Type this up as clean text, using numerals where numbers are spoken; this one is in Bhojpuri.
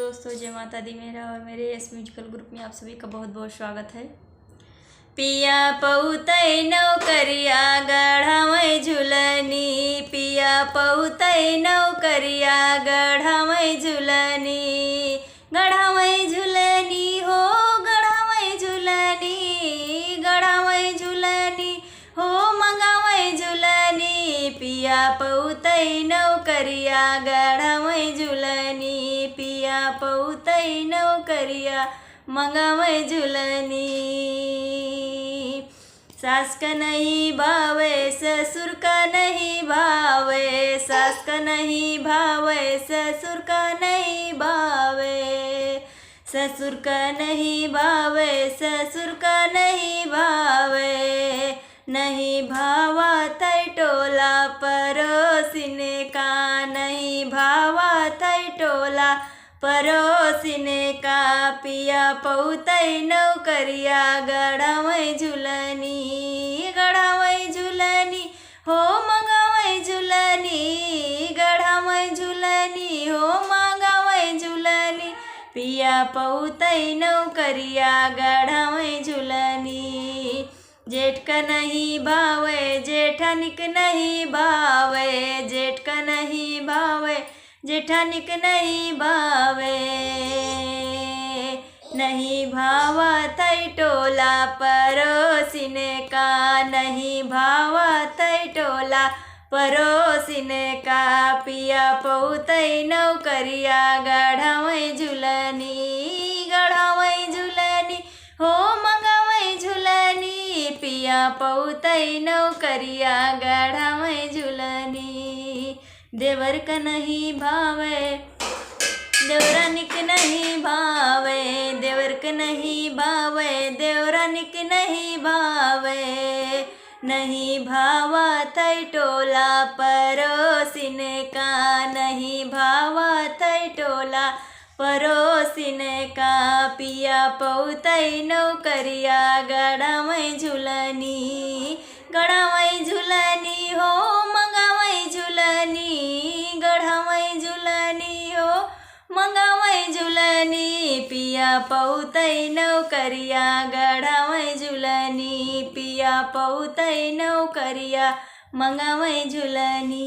दोस्तों, जय माता दी। मेरा और मेरे एस म्यूजिकल ग्रुप में आप सभी का बहुत बहुत स्वागत है। पिया पउतै नौकरिया गढ़ावै झुलनी, पिया पउतै नौकरिया गढ़ावै झुलनी, गढ़ावै झुलनी हो गढ़ावै झुलनी, गढ़ावै झुलनी हो मंगावै झुलनी, पिया पउतै नौकरिया गढ़ावै झुलनी, पिया पउतै नौकरिया मंगावै झुलनी। सास का नहीं भावे ससुर का नहीं भावे, सास का नहीं भावे ससुर का नहीं भावे, ससुर का नहीं भावे ससुर का नहीं भावे, नहीं भावा तै टोला परोसिने का, नहीं भावा तै टोला परोसिने का, पिया पउतै नौकरिया गढ़ावै झुलनी, गढ़ावै झुलनी हो मंगावै झुलनी, गढ़ावै झुलनी हो मंगावै झुलनी, पिया पउतै नौकरिया गढ़ावै झुलनी। जेठ का नहीं भावे जेठानिक नहीं भावे, जेठ का नहीं भावे जेठानिक नहीं भावे, नहीं भावा तै टोला परोसिने का, नहीं भावा तै टोला परोसिने का, पिया पउतै नौकरिया गढ़ावै झुलनी, गढ़ावै झुलनी हो मंगावै झुलनी, पिया पउतै नौकरिया गढ़ावै झुलनी। देवर का नहीं भावे देवरानिक नहीं भावे, देवर का नहीं भावे देवरानिक नहीं भावे, नहीं भावा तै टोला परोसिने का, नहीं भावा तै टोला परोसिने का, पिया पउतै नौकरिया गढ़ावै झुलनी, गढ़ावै झुलनी हो मंगावै झुलनी, गढ़ावै झुलनी हो मंगावै झुलनी, पिया पउतै नौकरिया गढ़ावै झुलनी, पिया पउतै नौकरिया मंगावै झुलनी।